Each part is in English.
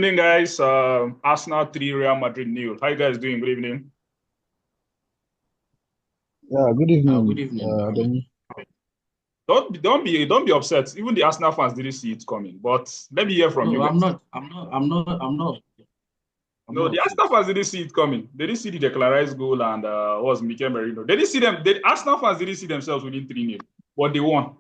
evening, guys. Arsenal 3, Real Madrid 0. How you guys doing? Good evening. Yeah, good Good evening. evening. Don't be upset. Even the Arsenal fans didn't see it coming. But let me hear from you No, I'm guys. not. I'm not. I'm not. I'm not. I'm No, not the upset. Arsenal fans didn't see it coming. They didn't see the declarized goal and what was Mikel Merino. They didn't see them. The Arsenal fans didn't see themselves winning 3-0, but they won.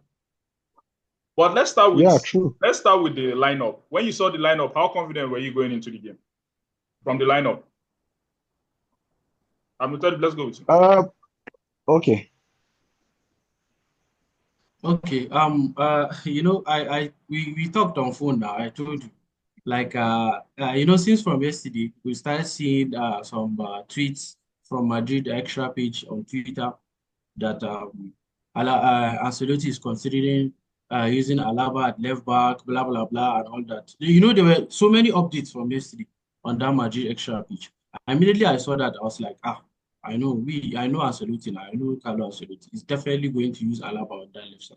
But Yeah, true. let's start with the lineup. When you saw the lineup, how confident were you going into the game from the lineup? I'm gonna tell you, let's go with you. Okay. Okay. We talked on phone now. I told you, since from yesterday we started seeing some tweets from Madrid extra page on Twitter that Ancelotti is considering using Alaba at left back, blah blah blah, and all that. There were so many updates from yesterday on that Madrid extra pitch. Immediately I saw that I was like, I know Ancelotti now. I know Carlo Ancelotti is definitely going to use Alaba on that left side,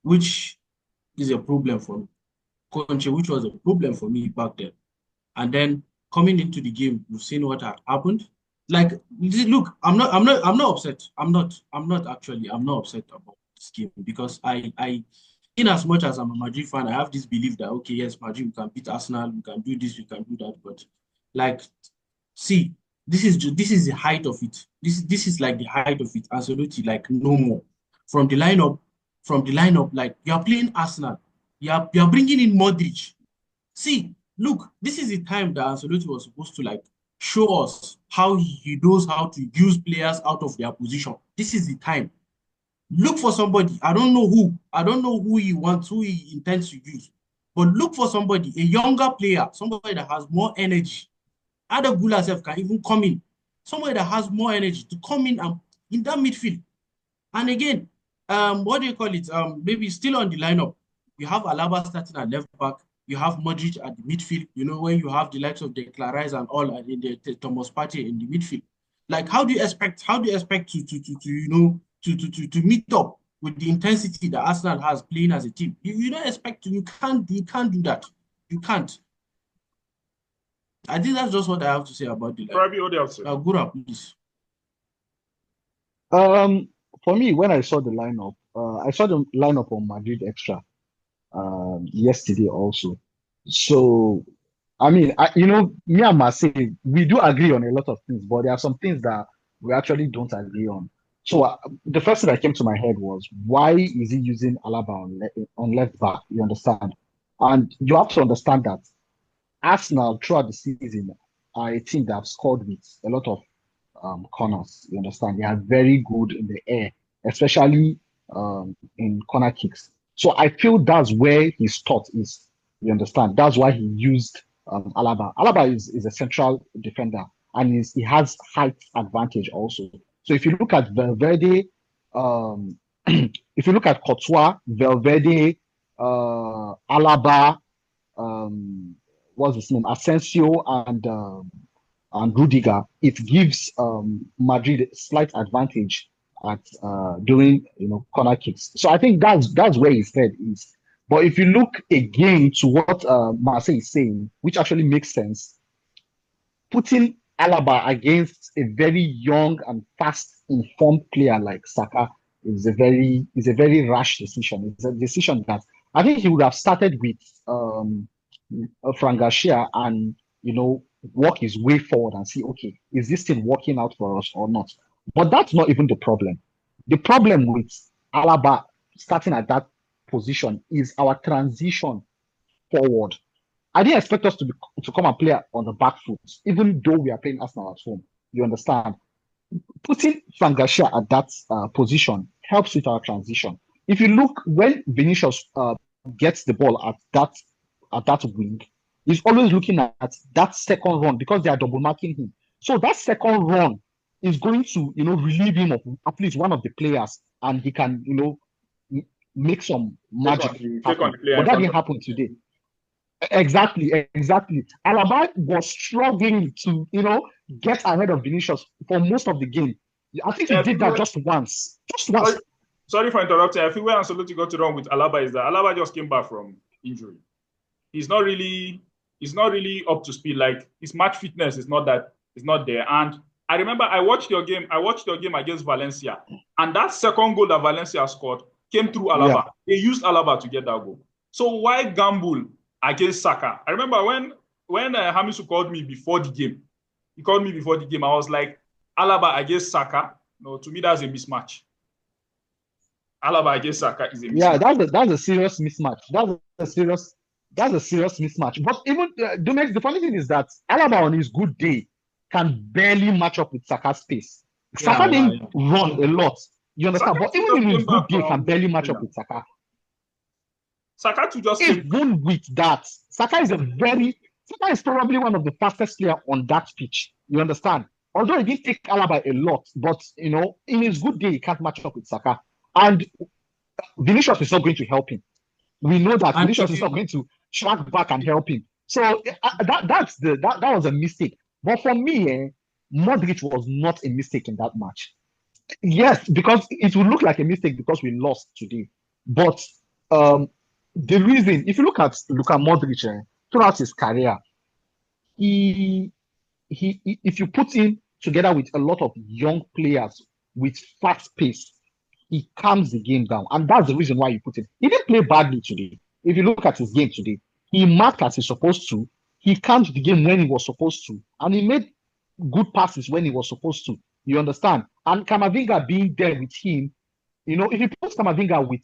which is a problem for me. Conche, which was a problem for me back then. And then coming into the game, we've seen what had happened. Like, look, I'm not upset. I'm not upset about this game because in as much as I'm a Madrid fan, I have this belief that okay, yes, Madrid, we can beat Arsenal, we can do this, we can do that. But like, see, this is the height of it. This is like the height of it. Absolutely, like no more from the lineup. From the lineup, like you are playing Arsenal, you are bringing in Modric. See, look, this is the time that Ancelotti was supposed to like show us how he knows how to use players out of their position. This is the time. Look for somebody. I don't know who. I don't know who he wants, who he intends to use. But look for somebody, a younger player, somebody that has more energy. Other Gula self can even come in. Somebody that has more energy to come in and in that midfield. And again, what do you call it? Maybe still on the lineup, you have Alaba starting at left back. You have Modric at the midfield. When you have the likes of Declan Rice and all, and in the Thomas Partey in the midfield. Like, how do you expect? How do you expect to meet up with the intensity that Arsenal has playing as a team? You don't expect to. You can't do that. You can't. I think that's just what I have to say about the lineup. Rabiu, what else? Gura, please. Um, for me, when I saw the lineup on Madrid Extra yesterday also. So, I mean, me and Marseille, we do agree on a lot of things, but there are some things that we actually don't agree on. So, the first thing that came to my head was, why is he using Alaba on left back? You understand? And you have to understand that Arsenal throughout the season are a team that have scored with a lot of corners. You understand? They are very good in the air, especially in corner kicks. So I feel that's where his thought is. You understand? That's why he used Alaba. Alaba is a central defender and he has height advantage also. So if you look at Valverde, if you look at Courtois, Valverde, Alaba, um, what's his name, Asensio, and Rudiger, it gives Madrid a slight advantage at doing corner kicks. So I think that's where his head is. But if you look again to what Marseille is saying, which actually makes sense, putting Alaba against a very young and fast informed player like Saka is a very rash decision. It's a decision that I think he would have started with Frank Garcia and work his way forward and see, okay, is this thing working out for us or not? But that's not even the problem. The problem with Alaba starting at that position is our transition forward. I didn't expect us to come and play on the back foot, even though we are playing Arsenal at home. You understand? Putting Frank Garcia at that position helps with our transition. If you look when Vinicius gets the ball at that wing, he's always looking at that second run because they are double marking him. So that second run is going to relieve him of at least one of the players, and he can make some magic Take on happen. the player But in that front didn't of happen today. Exactly. Alaba was struggling to, get ahead of Vinicius for most of the game. I think he you. did that just once. Just once. Sorry, sorry for interrupting. I think where Ancelotti got it wrong with Alaba is that Alaba just came back from injury. He's not really He's not really up to speed. Like his match fitness is not there. And I remember I watched your game against Valencia, and that second goal that Valencia scored came through Alaba. Yeah. They used Alaba to get that goal. So why gamble against Saka? I remember when Hamisu called me before the game. He called me before the game. I was like, Alaba against Saka. No, to me that's a mismatch. Alaba against Saka is a mismatch. Yeah, that's a serious mismatch. That's a serious mismatch. But even Dumex, the funny thing is that Alaba on his good day can barely match up with Saka's pace. Saka didn't run a lot. You understand? Saka But even in his good day, from can barely match up with Saka. Saka to just Even with that, Saka is probably one of the fastest players on that pitch. You understand? Although he didn't take Alaba a lot, but in his good day, he can't match up with Saka. And Vinicius is not going to help him. We know that Vinicius is not going to track back and help him. So that was a mistake. But for me, Modric was not a mistake in that match. Yes, because it will look like a mistake because we lost today. But the reason, if you look at Luka Modric throughout his career, if you put him together with a lot of young players with fast pace, he calms the game down. And that's the reason why you put him. He didn't play badly today. If you look at his game today, he marked as he's supposed to. He calmed the game when he was supposed to. And he made good passes when he was supposed to. You understand? And Camavinga being there with him, if you put Camavinga with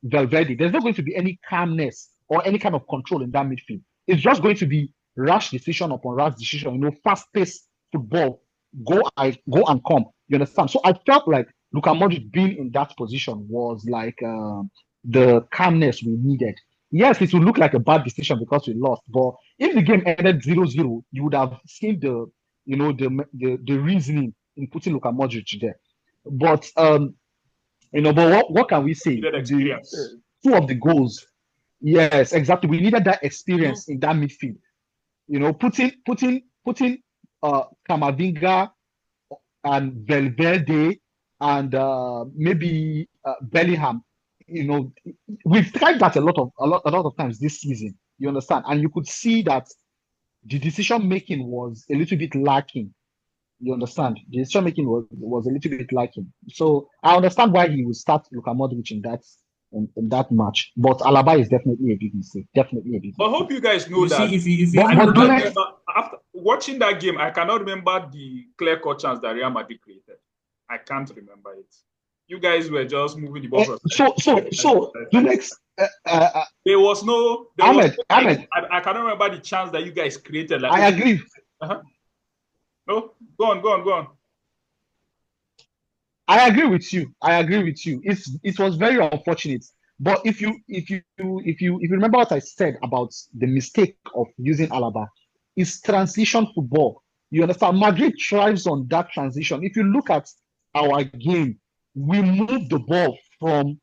Valverde, there's not going to be any calmness or any kind of control in that midfield. It's just going to be rash decision upon rash decision, fast-paced football, go and come. You understand? So I felt like Luka Modric being in that position was like the calmness we needed. Yes, it will look like a bad decision because we lost, but if the game ended 0-0, you would have seen the reasoning in putting Luka Modric there. But but what can we say? Two of the goals, yes, exactly. We needed that experience in that midfield. Putting Camavinga and Valverde and maybe Bellingham. We've tried that a lot of times this season. You understand? And you could see that the decision making was a little bit lacking. You understand? The decision making was a little bit lacking. So I understand why he would start Luka Modric in that match. But Alaba is definitely a big mistake. Definitely a big mistake. I hope you guys know that. After watching that game, I cannot remember the clear-cut chance that Real Madrid created. I can't remember it. You guys were just moving the ball. So the next. There was no. Ahmed. I cannot remember the chance that you guys created. I agree. No, go on. I agree with you. It was very unfortunate. But if you remember what I said about the mistake of using Alaba, it's transition football. You understand? Madrid thrives on that transition. If you look at our game, we move the ball from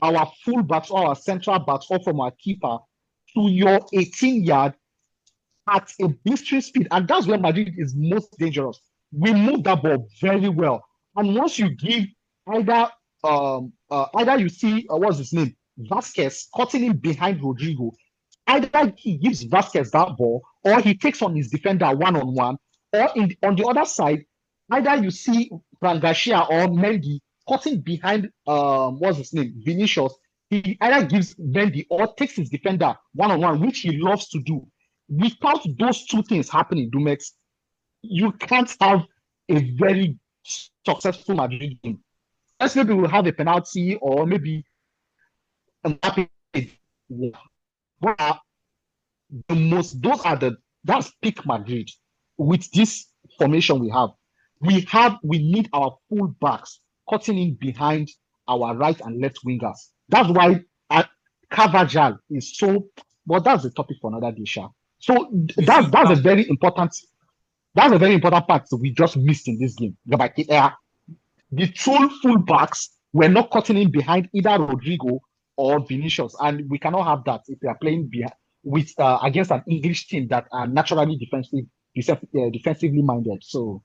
our full backs or our central backs or from our keeper to your 18-yard at a blistering speed. And that's where Madrid is most dangerous. We move that ball very well. And once you give either you see what's his name, Vasquez cutting him behind Rodrigo, either he gives Vasquez that ball or he takes on his defender one-on-one, or on the other side, either you see Prangasia or Mendy cutting behind what's his name, Vinicius. He either gives Mendy or takes his defender one-on-one, which he loves to do. Without those two things happening, Dumex, you can't have a very successful Madrid game. Yes, maybe we'll have a penalty or maybe that's peak Madrid. With this formation we need our full backs cutting in behind our right and left wingers. That's why Carvajal is so. But that's a topic for another day, Sha. So that's a very important part that we just missed in this game. The true full backs were not cutting in behind either Rodrigo or Vinicius, and we cannot have that if we are playing against an English team that are naturally defensively minded. So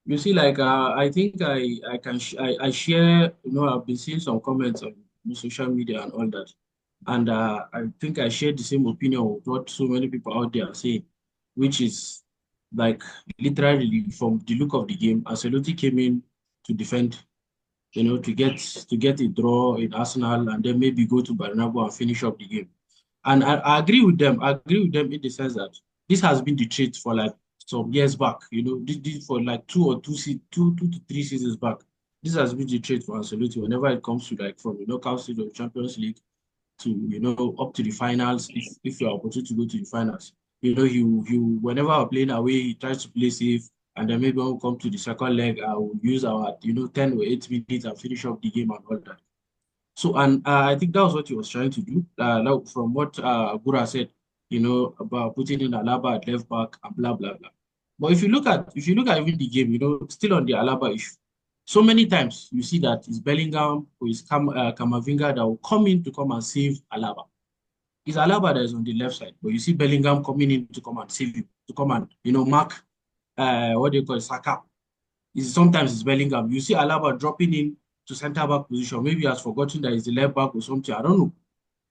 you see, like I think I share. I've been seeing some comments on social media and all that. And I think I share the same opinion with what so many people out there are saying, which is like literally from the look of the game, Ancelotti came in to defend, to get a draw in Arsenal and then maybe go to Bernabeu and finish up the game. And I agree with them. I agree with them in the sense that this has been the trait for like some years back. This for like two to three seasons back. This has been the trait for Ancelotti whenever it comes to like from the knockout stage of Champions League to up to the finals. If you are opportunity to go to the finals, he whenever we're playing away, he tries to play safe. And then maybe when we come to the second leg, I will use our 10 or 8 minutes and finish up the game and all that. So, and I think that was what he was trying to do. Now, from what Gura said, about putting in Alaba at left back and blah blah blah. But if you look at even the game, still on the Alaba issue, so many times you see that it's Bellingham or it's Kamavinga that will come in to come and save Alaba. It's Alaba that is on the left side, but you see Bellingham coming in to come and save you, to come and mark what they call Saka. Sometimes it's Bellingham. You see Alaba dropping in to centre back position. Maybe he has forgotten that he's the left back or something. I don't know.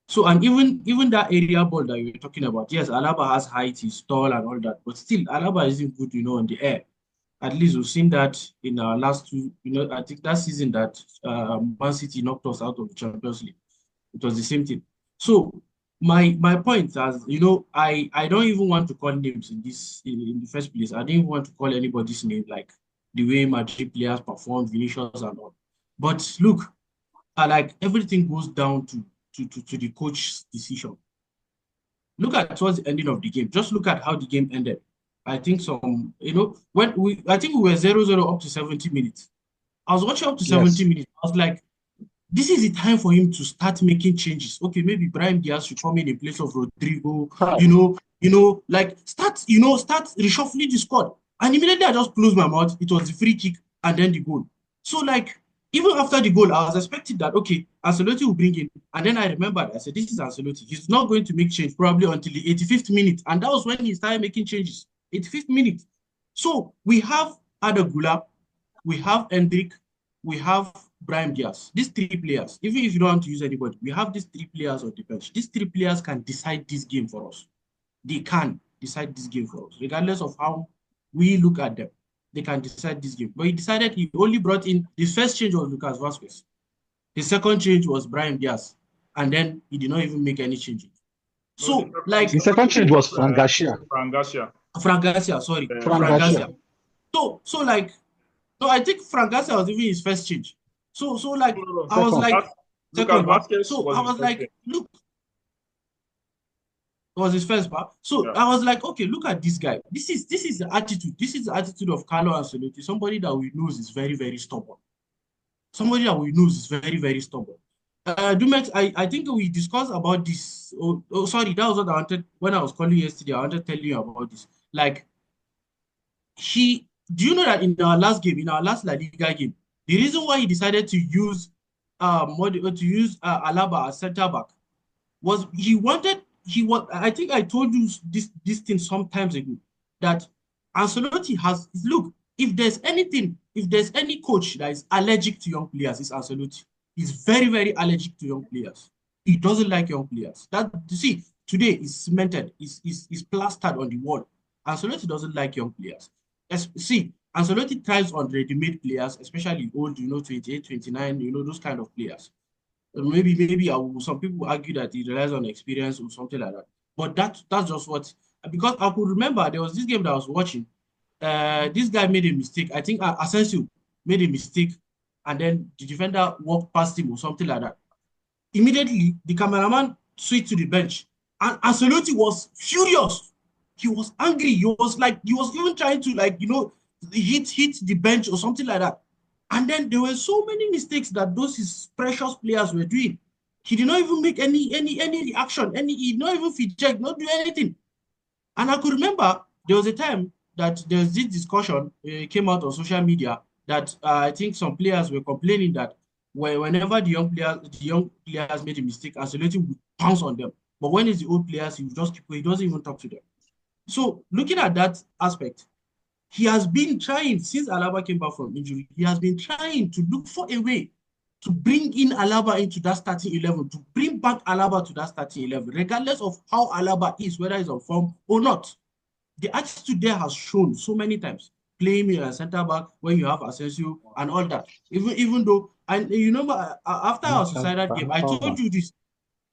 So, and even that area ball that you were talking about, yes, Alaba has height, he's tall and all that, but still Alaba isn't good, on the air. At least we've seen that in our last two, I think that season that Man City knocked us out of the Champions League. It was the same thing. So my point is, I don't even want to call names in the first place. I didn't even want to call anybody's name like the way Madrid players performed, Vinicius and all. But look, like everything goes down to the coach's decision. Look at towards the ending of the game. Just look at how the game ended. I think I think we were 0-0 up to 70 minutes. I was watching up to 70 Yes. minutes. I was like, this is the time for him to start making changes. Okay, maybe Brahim Diaz should come in place of Rodrigo. Hi. Like start reshuffling the squad. And immediately I just closed my mouth. It was the free kick and then the goal. So like even after the goal, I was expecting that okay, Ancelotti will bring in. And then I remembered, I said, this is Ancelotti. He's not going to make change probably until the 85th minute. And that was when he started making changes. 85th minute. So we have Adagula, we have Hendrik, we have Brahim Diaz. These three players, even if you don't want to use anybody, we have these three players on the bench. These three players can decide this game for us. They can decide this game for us, regardless of how we look at them. They can decide this game. But he decided he only brought in, the first change was Lucas Vazquez. The second change was Brahim Diaz. And then he did not even make any changes. So, like... The second change was Frank Garcia. Frank Garcia. Frank Garcia, sorry. Frank Garcia. So like, no, I think Frank Garcia was even his first change. So like, I was like, second part. So I was like, look, it was his first part. So I was like, okay, look at this guy. This is the attitude. This is the attitude of Carlo Ancelotti, somebody that we know is very, very stubborn. Somebody that we know is very, very stubborn. Dumex, I think we discussed about this. Sorry, that was what I wanted when I was calling you yesterday. I wanted to tell you about this. Like, do you know that in our last game, in our last La Liga game, the reason why he decided to use Alaba as center back was I think I told you this thing sometimes ago, that Ancelotti has, look, if there's any coach that is allergic to young players, it's Ancelotti. He's very, very allergic to young players. He doesn't like young players. That, you see, today is cemented, is plastered on the wall. Ancelotti doesn't like young players. See, Ancelotti thrives on ready-made players, especially old, 28, 29, those kind of players. Maybe some people argue that he relies on experience or something like that. But that's just what, because I could remember there was this game that I was watching. This guy made a mistake. I think Asensio made a mistake, and then the defender walked past him or something like that. Immediately, the cameraman switched to the bench, and Ancelotti was furious. He was angry. He was even trying to hit the bench or something like that. And then there were so many mistakes that those his precious players were doing. He did not even make any reaction. He did not even feedback, not do anything. And I could remember there was a time that there was this discussion came out on social media that I think some players were complaining that whenever the young players made a mistake, Ancelotti would pounce on them. But when it's the old players, he would just keep quiet. He doesn't even talk to them. So looking at that aspect, he has been trying, since Alaba came back from injury, he has been trying to look for a way to bring in Alaba into that starting 11, to bring back Alaba to that starting 11, regardless of how Alaba is, whether he's on form or not. The attitude there has shown so many times. Playing me a centre back when you have Asensio and all that. Even though, and you know, after our suicidal game, I told you this.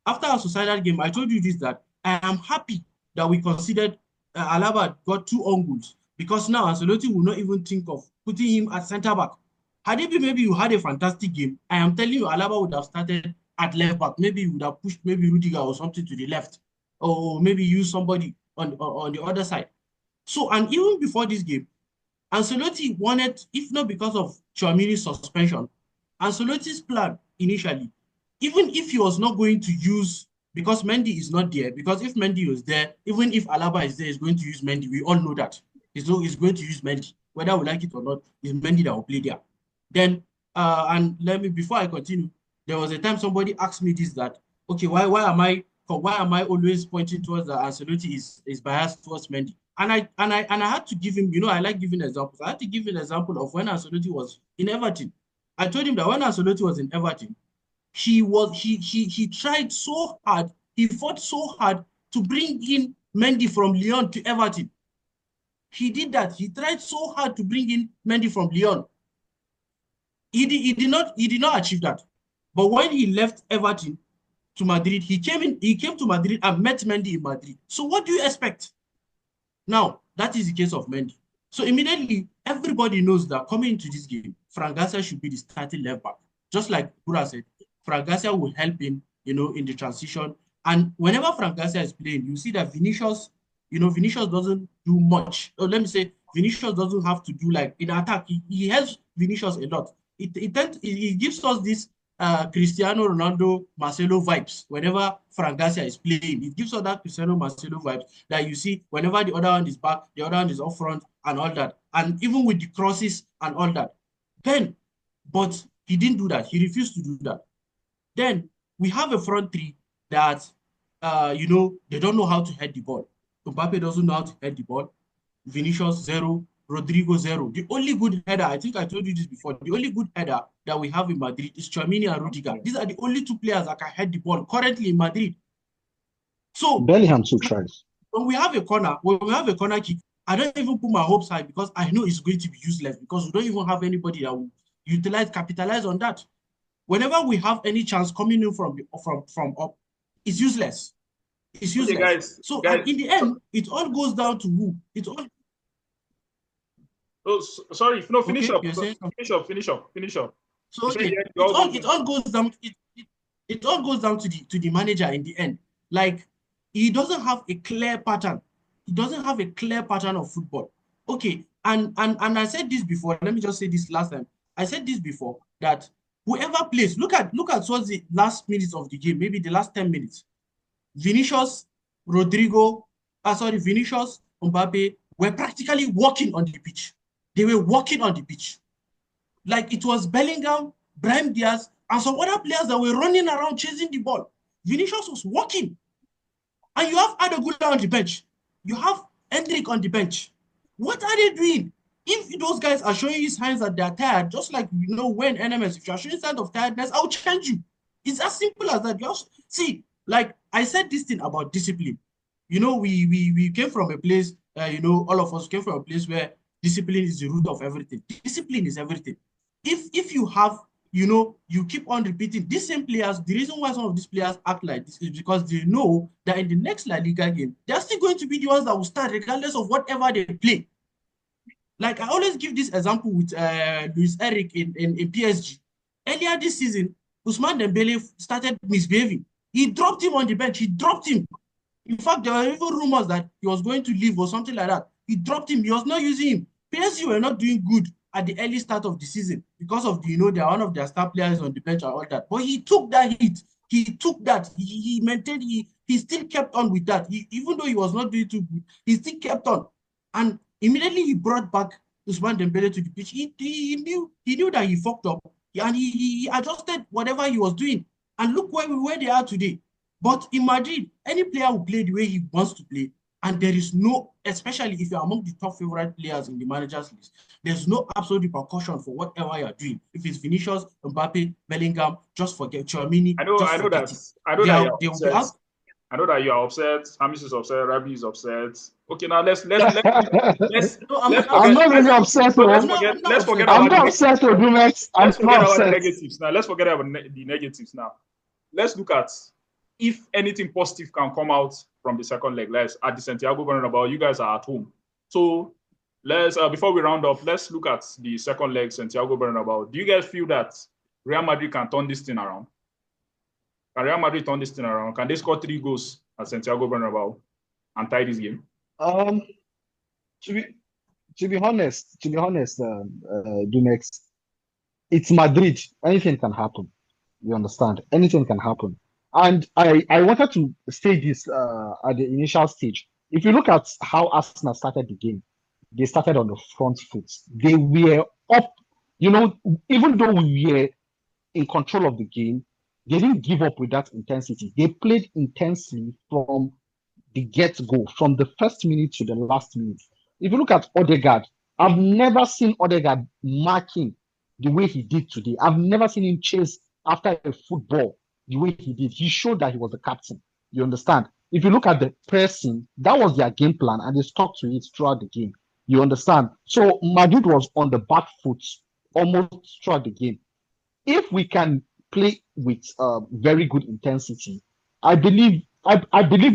After our suicidal game, I told you this, that I am happy that we considered Alaba got 2 own goals, because now Ancelotti will not even think of putting him at centre back. Had it been maybe you had a fantastic game, I am telling you, Alaba would have started at left back. Maybe you would have pushed maybe Rudiger or something to the left, or maybe use somebody on the other side. So, and even before this game, Ancelotti wanted, if not because of Tchouameni's suspension, Ancelotti's plan initially, even if he was not going to use, because Mendy is not there, because if Mendy was there, even if Alaba is there, he's going to use Mendy. We all know that. He's going to use Mendy. Whether we like it or not, it's Mendy that will play there. Then, and let me, before I continue, there was a time somebody asked me this, that, okay, why am I always pointing towards that Ancelotti is biased towards Mendy? And I had to give him, I like giving examples. I had to give an example of when Ancelotti was in Everton. I told him that when Ancelotti was in Everton, he tried so hard, he fought so hard to bring in Mendy from Lyon to Everton. He did that. He tried so hard to bring in Mendy from Lyon. He did not achieve that. But when he left Everton to Madrid, he came to Madrid and met Mendy in Madrid. So what do you expect? Now, that is the case of Mendy. So immediately, everybody knows that coming into this game, Frank Garcia should be the starting left back. Just like Bura said, Frank Garcia will help him, in the transition. And whenever Frank Garcia is playing, you see that Vinicius doesn't do much. Or let me say, Vinicius doesn't have to do, like, in attack. He helps Vinicius a lot. It gives us this Cristiano Ronaldo, Marcelo vibes whenever Frank Garcia is playing. It gives us that Cristiano Marcelo vibes that you see whenever the other one is back, the other one is up front and all that. And even with the crosses and all that. But he didn't do that. He refused to do that. Then we have a front three that, they don't know how to head the ball. Mbappe doesn't know how to head the ball. Vinicius, 0. Rodrigo, 0. The only good header, I think I told you this before, the only good header that we have in Madrid is Tchouameni and Rudiger. These are the only 2 players that can head the ball currently in Madrid. So Bellingham 2 tries. When we have a corner kick, I don't even put my hopes high, because I know it's going to be useless, because we don't even have anybody that will capitalize on that. Whenever we have any chance coming in from up, it's useless. It's useless. Okay, guys, so guys, in the end, it all goes down to who? Oh, sorry. No, finish okay, up. Finish up. So okay, it all goes down. It all goes down to the manager in the end. Like, he doesn't have a clear pattern. He doesn't have a clear pattern of football. Okay, and I said this before. Let me just say this last time. I said this before, that whoever plays, look at towards the last minutes of the game, maybe the last 10 minutes. Vinicius, Mbappe were practically walking on the pitch. They were walking on the pitch. Like, it was Bellingham, Brahim Diaz, and some other players that were running around chasing the ball. Vinicius was walking. And you have Adegula on the bench. You have Hendrick on the bench. What are they doing? If those guys are showing you signs that they're tired, just like, when NMS, if you're showing signs of tiredness, I'll change you. It's as simple as that. See, like I said this thing about discipline. We came from a place, all of us came from a place where discipline is the root of everything. Discipline is everything. If you have, you keep on repeating these same players, the reason why some of these players act like this is because they know that in the next La Liga game, they're still going to be the ones that will start regardless of whatever they play. Like, I always give this example with Luis Eric in PSG. Earlier this season, Ousmane Dembele started misbehaving. He dropped him on the bench. He dropped him. In fact, there were even rumors that he was going to leave or something like that. He dropped him. He was not using him. PSG were not doing good at the early start of the season because of they're one of their star players on the bench and all that. But he took that hit. He took that. He maintained. He still kept on with that. Even though he was not doing too good, he still kept on. And immediately he brought back Ousmane Dembele to the pitch. He knew that he fucked up, and he adjusted whatever he was doing. And look where they are today. But in Madrid, any player will play the way he wants to play, And there is no, especially if you're among the top favorite players in the manager's list, there's no absolute repercussion for whatever you're doing. If it's Vinicius, Mbappe, Bellingham, just forget Tchouaméni, just forget it. I know that you're They will be upset. out. I know that you are upset. Hamisu is upset. Rabiu is upset. Okay, now let's No, let's I'm forget. not really upset, No, though. let's forget I'm about the not upset, though, Dumex. I'm let's forget not about the upset. negatives now. Let's forget about the negatives now. Let's look at if anything positive can come out from the second leg. Let's at the Santiago Bernabeu. You guys are at home, so let's before we round up, let's look at the second leg, Santiago Bernabeu. Do you guys feel that Real Madrid can turn this thing around? Can Real Madrid turn this thing around? Can they score 3 goals at Santiago Bernabeu and tie this game? Um, to be honest, Dumex, it's Madrid. Anything can happen. You understand? Anything can happen. And I wanted to say this at the initial stage. If you look at how Arsenal started the game, they started on the front foot. They were up, even though we were in control of the game, they didn't give up with that intensity. They played intensely from the get-go, from the first minute to the last minute. If you look at Odegaard, I've never seen Odegaard marking the way he did today. I've never seen him chase after a football the way he did. He showed that he was the captain. You understand? If you look at the pressing, that was their game plan, and they stuck to it throughout the game. You understand? So Madrid was on the back foot almost throughout the game. If we can play with very good intensity, I believe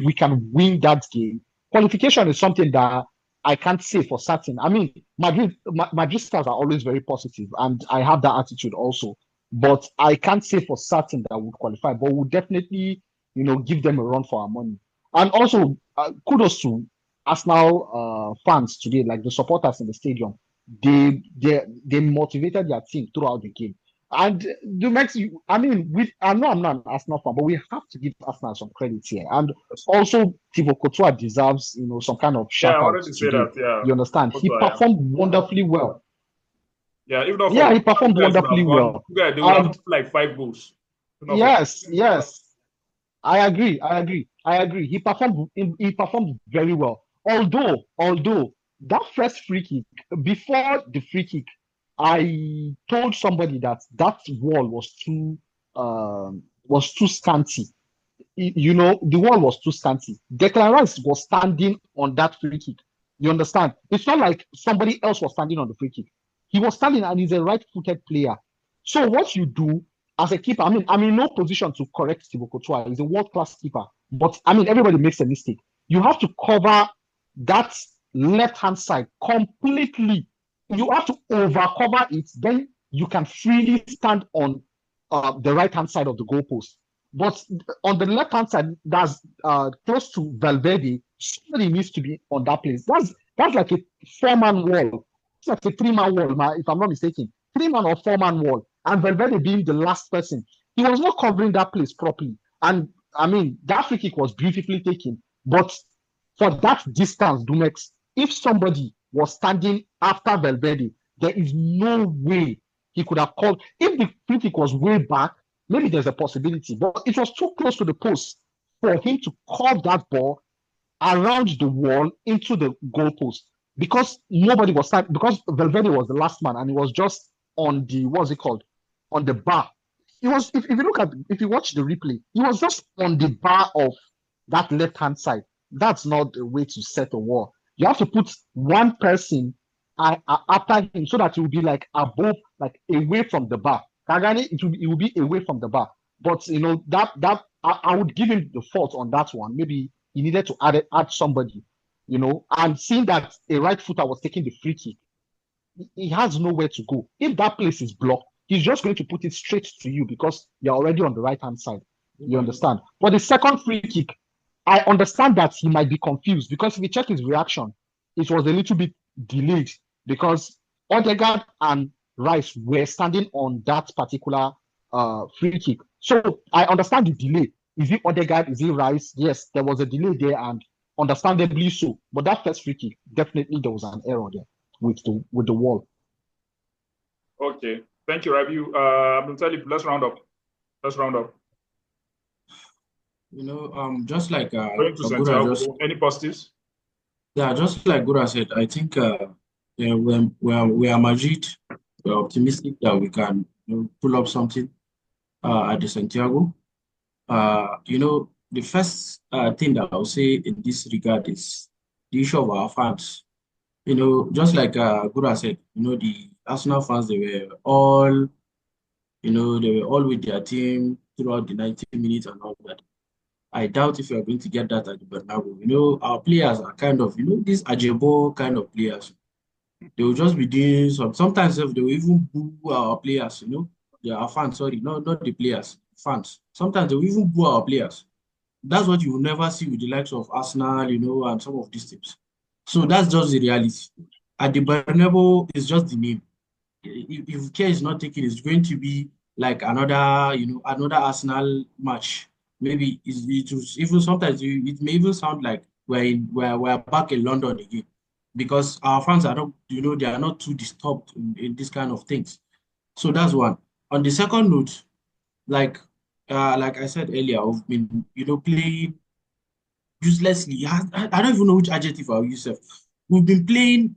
we can win that game. Qualification is something that I can't say for certain. I mean, Madrid stars are always very positive, and I have that attitude also. But I can't say for certain that we'll qualify. But we'll definitely, give them a run for our money. And also, kudos to Arsenal fans today, like the supporters in the stadium. They motivated their team throughout the game. And the makes you, I mean, I know I'm not an Arsenal fan, but we have to give Arsenal some credit here. And also, Thibaut Courtois deserves, some kind of Yeah, shout I out wanted to say today. that. Yeah, You understand? He Courtois, performed wonderfully well. yeah. If not for Yeah, he Courtois, performed you guys would wonderfully have gone. well. You guys, they would have And put like 5 goals. If not for yes, I agree. He performed very well. Although that first free kick, before the free kick, I told somebody that wall was too scanty. The wall was too scanty. Declan Rice was standing on that free kick. You understand? It's not like somebody else was standing on the free kick. He was standing, and he's a right-footed player. So what you do as a keeper, I mean, I'm in no position to correct Thibaut Courtois. He's a world-class keeper. But I mean, everybody makes a mistake. You have to cover that left-hand side completely. You have to overcover it. Then you can freely stand on the right-hand side of the goalpost. But on the left-hand side, that's close to Valverde. Somebody needs to be on that place. That's like a 4-man wall. It's like a 3-man wall, if I'm not mistaken. 3-man or 4-man wall. And Valverde being the last person. He was not covering that place properly. And I mean, that free kick was beautifully taken. But for that distance, Dumex, if somebody was standing after Valverde, there is no way he could have called. If the free kick was way back, maybe there's a possibility. But it was too close to the post for him to curve that ball around the wall into the goalpost because nobody was standing, because Valverde was the last man and he was just on the, what's it called? On the bar. He was, if you watch the replay, he was just on the bar of that left-hand side. That's not the way to set a wall. You have to put one person after him so that it will be like above, like away from the bar. Kagani, it will be away from the bar. But that I would give him the fault on that one. Maybe he needed to add somebody, and seeing that a right footer was taking the free kick, he has nowhere to go. If that place is blocked, he's just going to put it straight to you because you're already on the right hand side. You understand? For the second free kick, I understand that he might be confused because if you check his reaction, it was a little bit delayed because Odegaard and Rice were standing on that particular free kick. So I understand the delay. Is it Odegaard? Is it Rice? Yes, there was a delay there and understandably so. But that first free kick, definitely there was an error there with the wall. Okay. Thank you, Rabiu. Abdul, let's round up. Just like Going to Sabura Santiago, just any positives? Yeah, just like Gura said, I think yeah, we are Madrid. We're optimistic that we can pull up something at the Santiago. The first thing that I'll say in this regard is the issue of our fans. Just like Gura said, the Arsenal fans, they were all with their team throughout the 90 minutes and all that. I doubt if you're going to get that at the Bernabeu. Our players are kind of, these Ajebo kind of players. They will just be doing sometimes they will even boo our players, they are fans, sorry, not the players, fans. Sometimes they will even boo our players. That's what you will never see with the likes of Arsenal, and some of these teams. So that's just the reality. At the Bernabeu, it's just the name. If care is not taken, it's going to be like another Arsenal match. Maybe it was even sometimes it may even sound like we're back in London again because our fans are not, they are not too disturbed in this kind of things. So that's one. On the second note, like I said earlier, we've been, playing uselessly. I don't even know which adjective I'll use. We've been playing,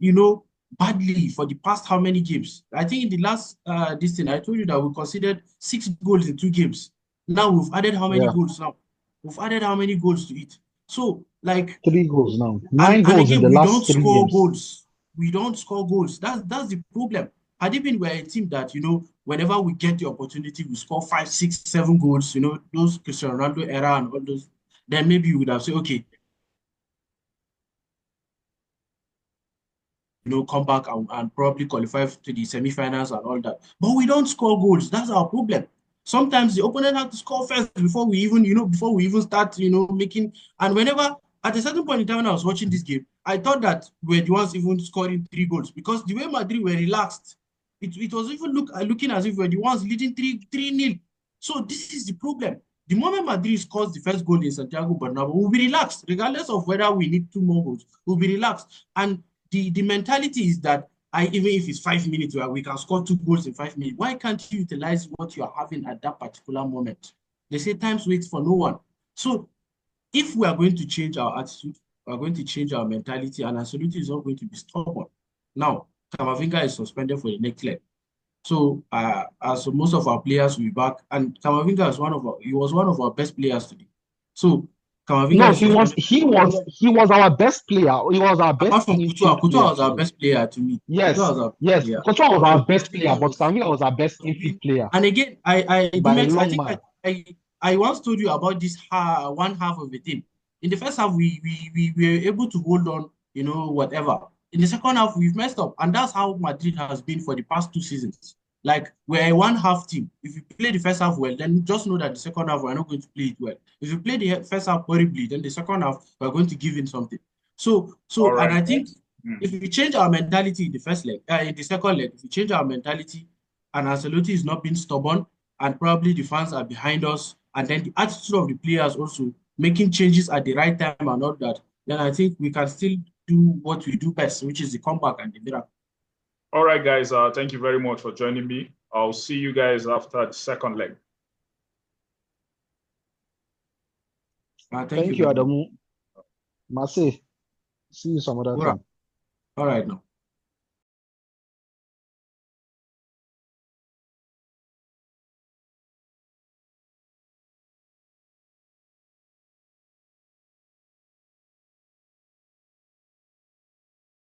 badly for the past how many games? I think in the last this thing, I told you that we considered 6 goals in 2 games. Now we've added how many Yeah, goals now? We've added how many goals to it? So, like, 3 goals now. and 9 and goals in again, the we don't last three score games. goals. We don't score goals. That's the problem. Had it been we're a team that, whenever we get the opportunity, we score 5, 6, 7 goals, those Cristiano Ronaldo era and all those, then maybe you would have said, okay, come back and probably qualify to the semi-finals and all that. But we don't score goals. That's our problem. Sometimes the opponent has to score first before we even start, making. And whenever, at a certain point in time when I was watching this game, I thought that we were the ones even scoring 3 goals because the way Madrid were relaxed, it was even looking as if we were the ones leading 3-0. So this is the problem. The moment Madrid scores the first goal in Santiago Bernabeu, we'll be relaxed, regardless of whether we need 2 more goals. We'll be relaxed. And the mentality is that even if it's 5 minutes where we can score 2 goals in 5 minutes, why can't you utilize what you are having at that particular moment? They say times waits for no one. So if we are going to change our attitude, we are going to change our mentality, and Ancelotti is not going to be stubborn. Now, Camavinga is suspended for the next leg. So as most of our players will be back, and Camavinga was one of our best players today. So Camavinga No, is suspended. he was our best player. He was our Apart best from Couture, infield Couture player was our today. best player to me. Couture Yes, was our best yes. player. Courtois was our So best player, but Camavinga was our best infield we, player and again, by a Dimex, I long think mark. I once told you about this one half of the team. In the first half, we were able to hold on, whatever. In the second half, we've messed up, and that's how Madrid has been for the past 2 seasons. Like we're a one half team. If you play the first half well, then just know that the second half we're not going to play it well. If you play the first half horribly, then the second half we're going to give in something. All And right. I think Mm. if we change our mentality in the first leg, in the second leg, if we change our mentality and Ancelotti is not being stubborn, and probably the fans are behind us, and then the attitude of the players also making changes at the right time and all that, then I think we can still do what we do best, which is the comeback and the miracle. All right, guys. Thank you very much for joining me. I'll see you guys after the second leg. Thank you Thank you, very much. Adamu. Mase, see you some other All right, time. all right now.